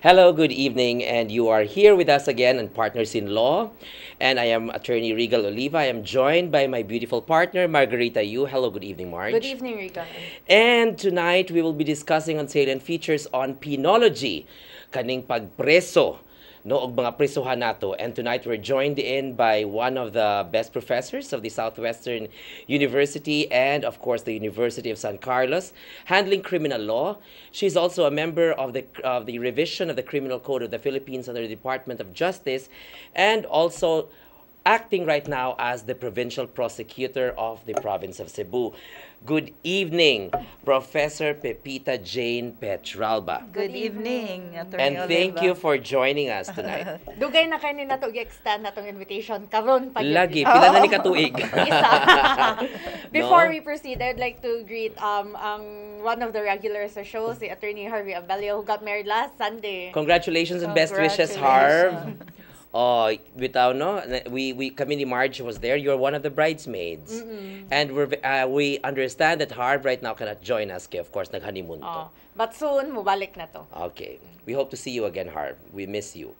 Hello, good evening, and you are here with us again on Partners in Law. And I am Attorney Regal Oliva. I am joined by my beautiful partner, Margarita Yu. Hello, good evening, Marge. Good evening, Regal. And tonight, we will be discussing on salient features on penology, kaning pagpreso, no, og mga presohan nato. And tonight, we're joined in by one of the best professors of the Southwestern University and, of course, the University of San Carlos, handling criminal law. She's also a member of the revision of the Criminal Code of the Philippines under the Department of Justice, and also acting right now as the provincial prosecutor of the province of Cebu. Good evening, Professor Pepita Jane Petralba. Good evening, Attorney And thank Oliva. you for joining us tonight. Dugay na kayo na to i-extend na tong invitation. Karon pa yun. Lagi, pila na ni katuig. Isa. Before No? we proceed, I'd like to greet one of the regulars sa show, si Attorney Harvey Abelio, who got married last Sunday. Congratulations and best wishes, Harv. Congratulations. Oh, bitaw no, kami ni Marge was there. You're one of the bridesmaids, and we understand that Harv right now cannot join us. Kaya of course nag-honeymoon to. But soon, mubalik na to. Okay, we hope to see you again, Harv. We miss you.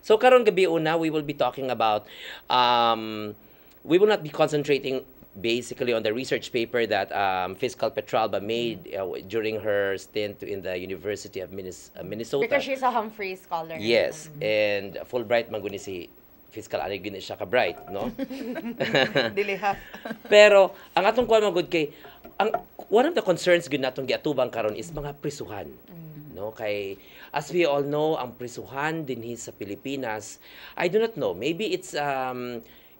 So karon gabi una, we will be talking about. We will not be concentrating basically on the research paper that Fiscal Petralba made during her stint in the University of Minnesota. Because she's a Humphrey scholar. Yes, and Fulbright man guni si Fiscal ani guni siya ka bright, no? Dili half. Pero ang atong kuan magud kay one of the concerns gud natong giatubang karon is mga prisuhan. No, kay as we all know, ang prisuhan dinhi sa Pilipinas, I do not know, maybe it's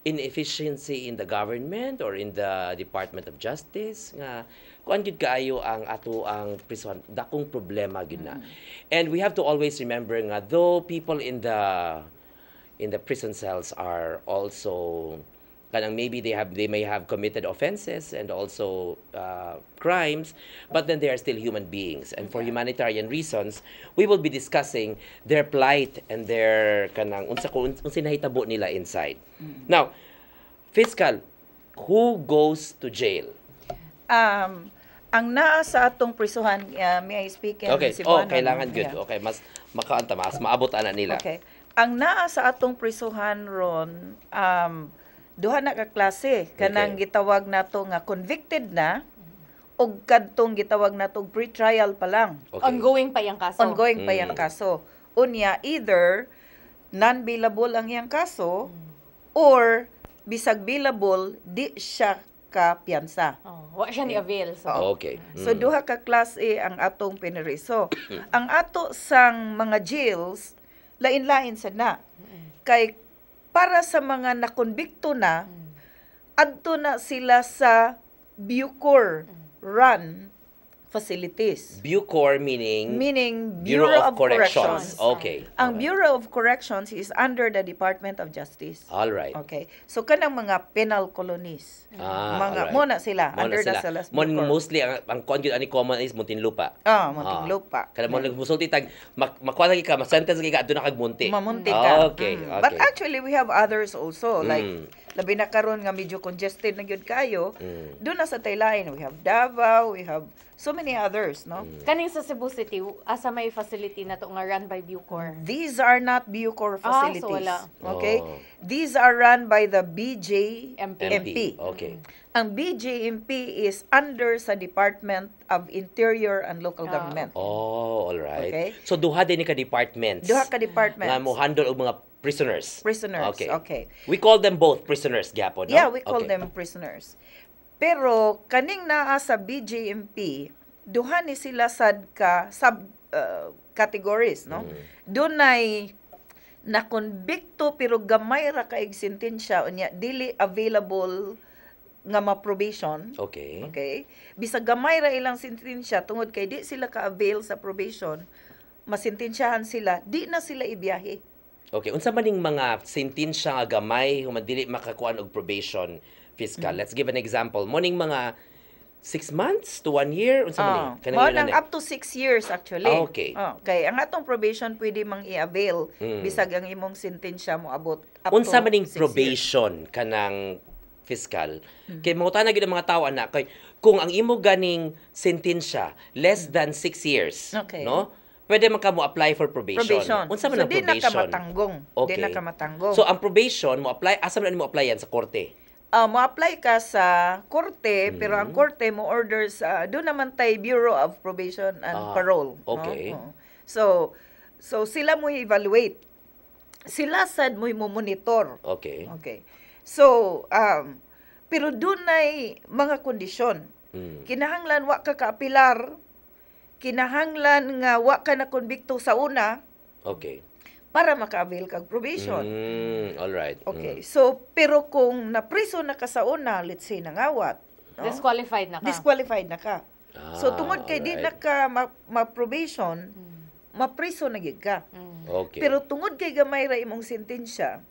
inefficiency in the government or in the Department of Justice nga kuan gid kaayo ang ato ang prison dakong problema gid na. And we have to always remember nga though people in the prison cells are also kanang maybe they may have committed offenses and also crimes, but then they are still human beings, and for humanitarian reasons we will be discussing their plight and their kanang unsa nahitabo nila inside. Now, Fiscal, who goes to jail? Ang naa sa atong prisuhan, may I speak in Okay, Cebuano? kailangan good. Yeah. Okay, mas makaanta mas maabot ana nila. Okay. Ang naa sa atong prisuhan ron, duha na ka klase. Kanang gitawag nato nga convicted na, o kadtong gitawag nato pre-trial pa lang. Okay. Ongoing pa yung kaso. Ongoing pa yung kaso. Unya, either non-billable ang iyang kaso, or bisag billable, di siya ka piyansa. Wa siya ni-avail. So. Okay. So duha ka klase ang atong piniri. So ang ato sang mga jails lain-lain sa na. Kay para sa mga nakonbikto na adto na sila sa Bucor run facilities. Bucor meaning Bureau of Corrections. Okay. Ang Bureau of Corrections is under the Department of Justice. All right. Okay. So kanang mga penal colonies. alright. Mga muna sila Muna under sila. the Salas Mon Bucor. mostly ang kuan gyud ani common is Muntinlupa. Muntinlupa. Kada mo nagmusulti tag makuha lagi ka, ma-sentence lagi ka adto na kag munti. Mamunti ka. Okay, okay. But actually, we have others also. Like, labi na karon nga medyo congested na gyud kayo. Doon na sa Taylain, we have Davao, we have so many others, no? Kaning sa Cebu City, asa may facility na to nga run by Bucor. These are not Bucor facilities. So wala. Okay? Oh. These are run by the BJMP. MP. Okay. Ang BJMP is under sa Department of Interior and Local Government. Oh, all right. Okay. So duha din ni ka departments. Duha ka departments. Nga mo handle og mga prisoners. Prisoners. Okay. Okay. We call them both prisoners, gyapon, no? Yeah, we call Okay. them prisoners. Pero kaning naa sa BJMP, duha ni sila sad ka sub categories, no? Dunay na konbikto pero gamay ra kaig sentensya unya dili available nga ma-probation. Okay. Okay? Bisag gamay ra ilang sentensya tungod kay di sila ka-avail sa probation, masentensyahan sila, di na sila ibiyahe. Okay, unsa man ning mga sentensya nga gamay human dili makakuan og probation, Fiscal? Let's give an example. Morning mga 6 months to 1 year unsa man ni? Mo nang up to 6 years actually. Okay. Kay ang atong probation pwede mang i-avail bisag ang imong sentensya mo abot up Unsa to man ning 6 years. probation kanang Fiscal? Kay mangutana gid ang mga tawo ana kay kung ang imo ganing sentensya less than 6 years, Okay. no? pwede man ka mo apply for probation. Probation. Unsa man So, ang di na ka probation? matanggong. Di na ka matanggong. So ang probation mo apply, asa man mo apply yan sa korte? Mo-apply ka sa korte, pero ang korte mo orders, doon naman tayo Bureau of Probation and Parole. okay. No? So sila mo evaluate. Sila sad mo monitor. Okay. Okay. So, pero doon ay mga kondisyon. Kinahanglan wa ka kaapilar, kinahanglan nga wa ka na konbikto sa una Okay. para maka-avail kag probation. All right. Okay. So, pero kung napriso na ka sa una, let's say nangawat, no? Disqualified na ka. Disqualified na ka. So, tungod kay di na alright. ka ma-probation, mapriso na gid ka. Okay. Pero tungod kay gamay ra imong sentensya,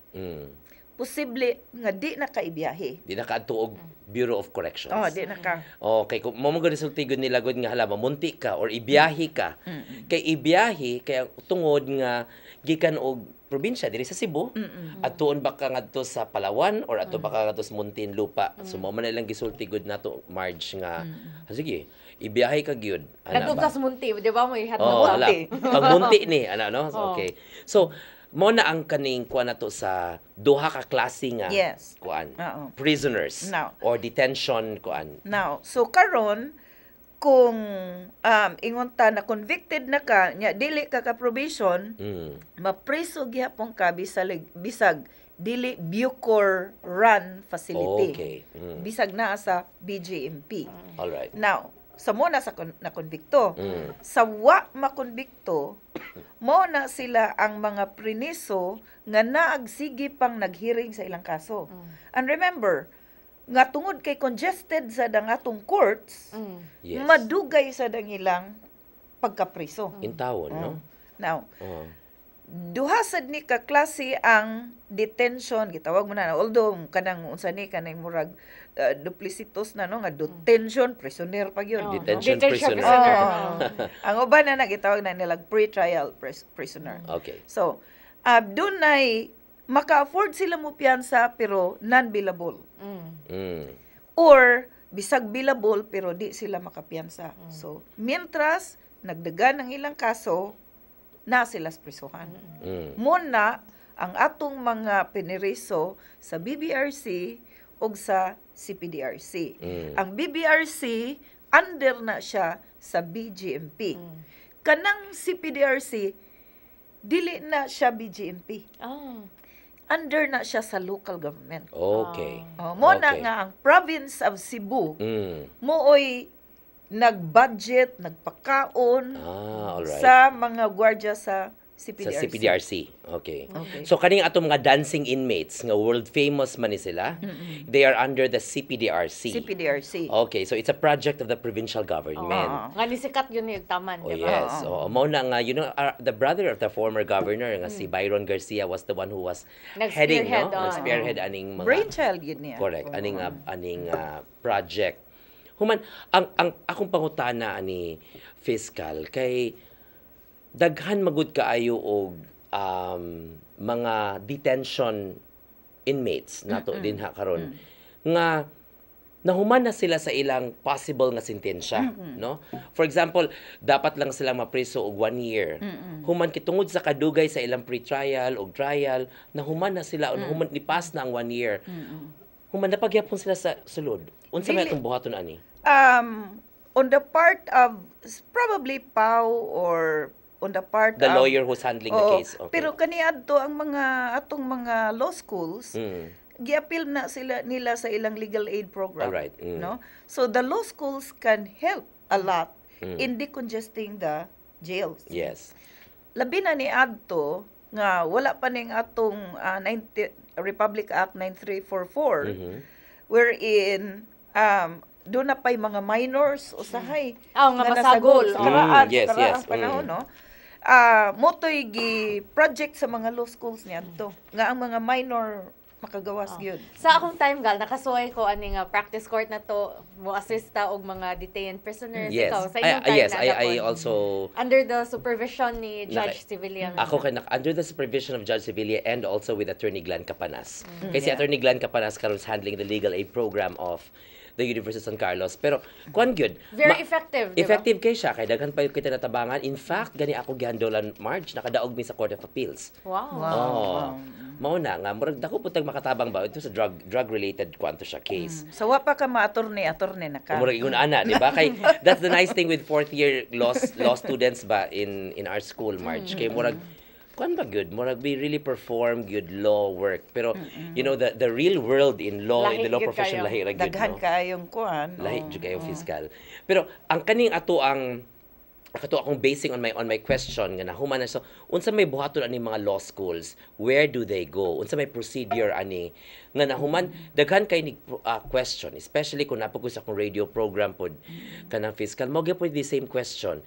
posible nga di na ka ibiyahe. di na kaadto og Bureau of Corrections. Di na ka. Okay, kung mo resulti gud nila gud nga hala mamunti ka or ibiyahe ka. Kay ibiyahe kay tungod nga gikan og probinsya diri sa Cebu. Adtuon ba ka ngadto sa Palawan or adto ba ka ngadto sa Muntinlupa? So mo man lang gisulti gud nato Marge nga sige, ibiyahe ka gyud. Nagtug ka sa munti, di ba mo ihatod Oh, ka? ala. Pagmunti ni, no? Okay. So, mo na ang kaning kuan nato sa duha ka klase nga Yes. kuan. Oo. Prisoners Now. or detention kuan. Now, so karon kung ingon ta na convicted na ka, nya dili ka ka probation, mapriso gihapon ka bisag dili Bucor Run facility. Okay. Bisag naa sa BJMP. All right. Now, sa mo na sa na konbikto. Sa wa makonbikto, mo na sila ang mga priniso nga naagsige pang naghearing sa ilang kaso. And remember, nga tungod kay congested sa dangatong courts, Yes. madugay sa dang ilang pagkapriso. In tawon, no? Now, Oh. duha sad ni ka klase ang detention, gitawag mo na, although kanang unsa ni kanang murag duplicitos na no nga detention prisoner pa gyud. Oh. Detention Detention prisoner. prisoner. Ang uban na nagitawag na nilag pre-trial prisoner. Okay. So, doon ay maka-afford sila mo piyansa pero non-billable. Or bisag billable pero di sila makapiyansa. So, mientras nagdagan ang ilang kaso, na sila sa prisuhan. Muna ang atong mga piniriso sa BBRC o sa CPDRC. Ang BBRC, under na siya sa BGMP. Kanang CPDRC, dili na siya BGMP. Under na siya sa local government. Okay. Mo na Okay. nga ang province of Cebu, Mm. mooy nag-budget, nagpakaon Alright. sa mga gwardiya sa Sa CPDRC. CPDRC. Okay. Okay. So kaning atong mga dancing inmates nga world famous man ni sila, they are under the CPDRC. CPDRC. Okay, so it's a project of the provincial government. Nga nisikat yun yung taman, Oh di ba? yes. Oh, mao na nga, you know, the brother of the former governor nga si Byron Garcia was the one who was heading, no? Nag-spearhead, Nag-spearhead aning mga Brainchild yun niya. correct, aning project. Human ang akong pangutana ani fiscal kay daghan magud kaayo og mga detention inmates nato dinha karon nga nahuman na sila sa ilang possible nga sentensya, no? For example, dapat lang sila mapriso og 1 year. Human kitungod sa kadugay sa ilang pre-trial og trial, nahuman na sila, nahuman lipas na ang 1 year. Human napagyapon sila sa sulod. Unsa may Dili- atong buhaton ani? On the part of probably Pau or on the part The of lawyer who's handling the Oo, case. Okay. Pero kaniadto ang atong mga law schools, Mm. giapil na sila nila sa ilang legal aid program. Alright, No? So the law schools can help a lot in decongesting the jails. Yes. Labi na ni adto nga wala pa ning atong Republic Act 9344 wherein doon na pa'y mga minors usahay Nga masagol. sa karaan, Yes, sa karaang yes. panahon, no? Motoy gi project sa mga law schools niadto nga ang mga minor makagawas gyud. Sa akong time gal nakasuway ko ani nga practice court na to mo assista og mga detained prisoners. Yes. Ikaw sa inyong time Yes, na I napon. also Under the supervision ni Judge Civilian. Ako kay under the supervision of Judge Sevilla and also with Attorney Glenn Capanas. Kasi Attorney Glenn Capanas karon is handling the legal aid program of the University of San Carlos. Pero kuan gyud. Very effective, di ba? Effective kay siya kay daghan pa kita natabangan. In fact, gani ako gihandolan March nakadaog mi sa Court of Appeals. Wow. Oh. Mao na nga murag dako putag makatabang ba ito sa drug related kwanto siya case. So wa pa ka ma-attorney na ka. Murag ingon ana, di ba? Kay that's the nice thing with fourth year law students ba in our school, March. Kay murag kuan ba good? Murag we really perform good law work. Pero you know the real world in law, in the law Lahi gyud profession kayo. lahi ra gyud, Daghan no? kayong kuan. Lahi jud kayo fiscal. Pero ang kaning ato ang akong basing on my question nga nahuman na so unsa may buhaton ani mga law schools, where do they go, unsa may procedure ani nga nahuman daghan kay ni question, especially kung napagod sa akong radio program pod kanang fiscal mo gyapon the same question.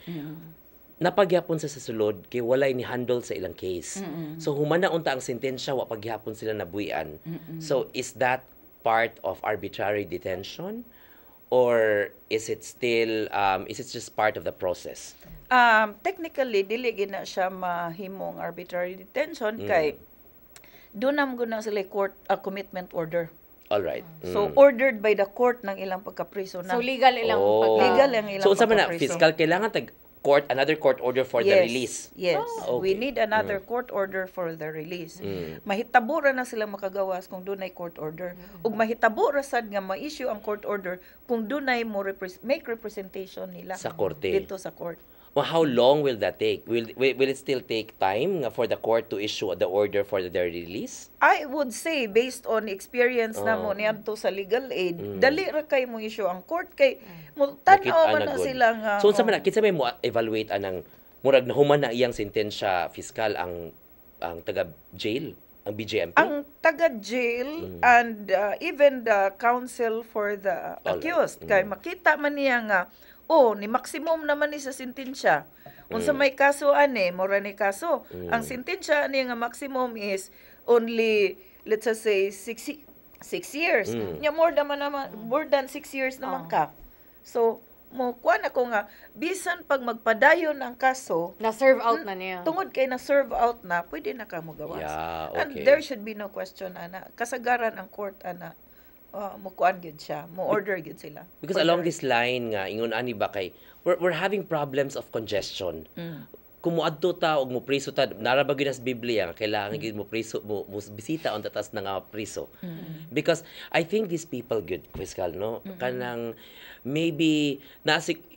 Napagyapon sa sulod kay walay ni handle sa ilang case. So human na unta ang sentensya wa pagyapon sila nabuhian. So is that part of arbitrary detention? Or is it still is it just part of the process? Technically dili gina siya mahimong arbitrary detention kay dunam guna sila court commitment order. All right. So ordered by the court ng ilang pagkapriso na. So legal ilang Legal ang ilang So unsa man na pagkapriso. fiscal kailangan tag another court order for the release. Yes. We Okay. need another court order for the release. Mahitabo ra na sila makagawas kung dunay court order. Ug mahitabo ra sad nga ma-issue ang court order kung dunay mo make representation nila Sa korte. dito sa court. Well, how long will that take? Will it still take time nga for the court to issue the order for their release? I would say based on experience na mo niadto sa legal aid, dali ra kay mo issue ang court kay mo tan-aw man na good. sila nga. So unsa man na kinsa may mo evaluate anang murag nahuman na iyang sentensya fiscal ang taga jail, ang BJMP? Ang taga-jail and even the counsel for the accused kay makita man niya nga ni maximum naman ni sa sentensya. Unsa may kaso ani, mora ni kaso. Ang sentensya ani nga maximum is only let's just say 6 years. Nya more than 6 years naman ka. So mo kuan ako nga bisan pag magpadayon ang kaso na-serve out na niya. tungod kay na serve out na pwede na ka mogawas. Yeah, And okay. there should be no question ana. Kasagaran ang court ana. Mo kuan gyud siya, mo order gyud sila. Because along this line nga ingon ani ba kay we're having problems of congestion. Kung moadto ta og mo priso ta nara ba gyud sa Biblia nga kailangan gyud mo priso mo bisita on tatas na nga priso. Because I think these people good fiscal no kanang maybe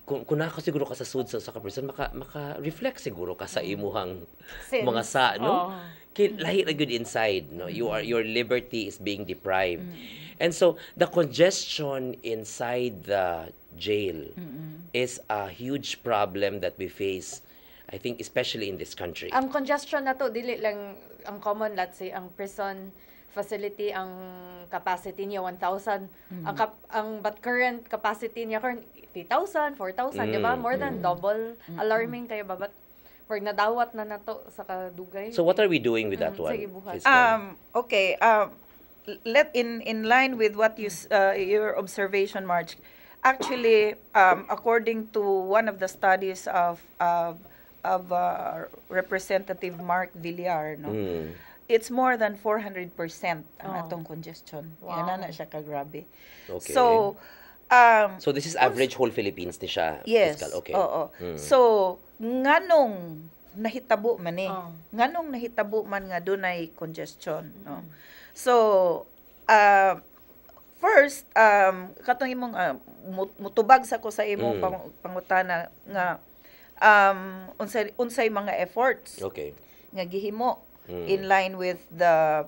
kung nakasiguro ka sa sud sa kaprisan maka reflect siguro ka sa imuhang Sins. mga sa no. Oh. Kay lahi ra gyud inside no. Your liberty is being deprived. And so the congestion inside the jail is a huge problem that we face, I think, especially in this country. Ang congestion na to dili lang ang common, let's say ang prison facility ang capacity niya 1,000. Ang but current capacity niya current 3,000, 4,000, di ba? More than double. Alarming kayo ba? But pag nadawat na nato sa kadugay. So what are we doing with that one? Sige, buhat. Fiscal? Okay, let in line with what your observation, Marge. Actually, according to one of the studies of Representative Mark Villar, no, it's more than 400% ang atong congestion. Wow. Yan na siya kagrabe. Okay. So, So this is average whole Philippines ni siya, yes. Fiscal. Okay. Oo. So, nganong nahitabo man nganong nahitabo man nga dunay congestion, no. So, first, katong imong mutubag sa ko sa imong pangutana nga unsay mga efforts Okay. nga gihimo in line with the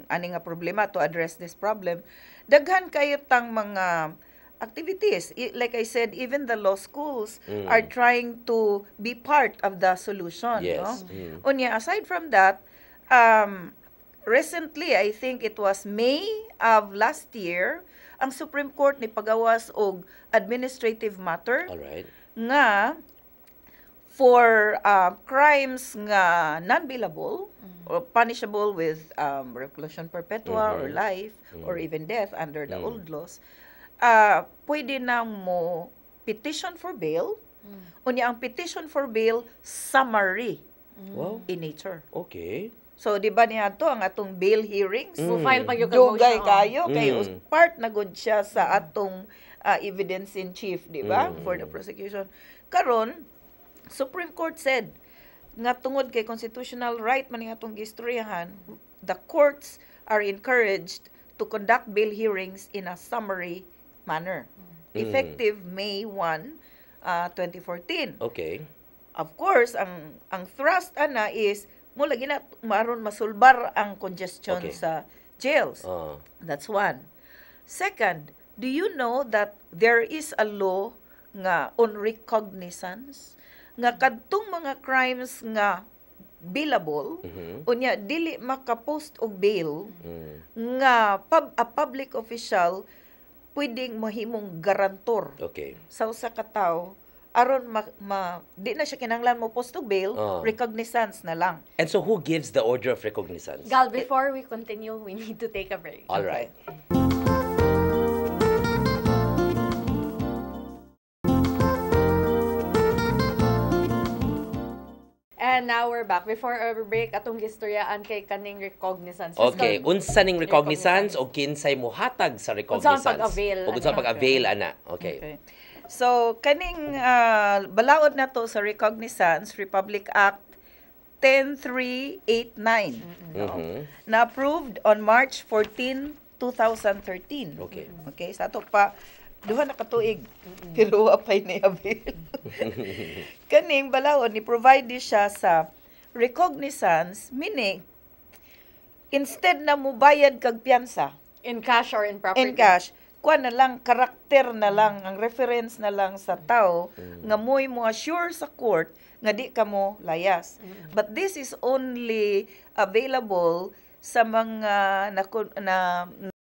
ani nga problema to address this problem. Daghan kayo tang mga activities. Like I said, even the law schools are trying to be part of the solution. Yes. No? Unya, aside from that, recently, I think it was May of last year, ang Supreme Court ni pagawas og administrative matter All right. nga for crimes nga non-bailable or punishable with reclusion perpetua or life or even death under the old laws, pwede na mo petition for bail. Unya ang petition for bail summary Wow. in nature. Okay. So di ba niya to ang atong bail hearings? File pa yung Dugay motion. kayo kay Mm. part na gud siya sa atong evidence in chief, di ba? Mm. For the prosecution. Karon, Supreme Court said nga tungod kay constitutional right man nga atong gistoryahan, the courts are encouraged to conduct bail hearings in a summary manner. Effective May 1, 2014. Okay. Of course, ang thrust ana is mo lagi na maron masulbar ang congestion Okay. sa jails. That's one. Second, do you know that there is a law nga on recognizance nga kadtong mga crimes nga billable unya dili makapost og bail nga a public official pwedeng mahimong garantor Okay. sa usa ka tawo aron di na siya kinahanglan mo post og bail, recognizance na lang. And so who gives the order of recognizance? Gal, before we continue, we need to take a break. All right. And now we're back. Before our break, atong gistoryaan kay kaning recognizance. Okay, unsa ning recognizance o kinsay mohatag sa recognizance? Unsa ang pag-avail, O unsa ang pag-avail ana? Okay. Okay. So, kaning balaod na to sa recognizance, Republic Act 10389 na approved on March 14, 2013. Okay. Okay, sa ato pa duha na katuig pero wa pay ni avail. Kaning balaod ni provide siya sa recognizance, meaning instead na mo bayad kag piyansa In cash or in property? in cash, kuha na lang, karakter na lang, ang reference na lang sa tao, nga mo'y mo assure sa court nga di ka mo layas. But this is only available sa mga na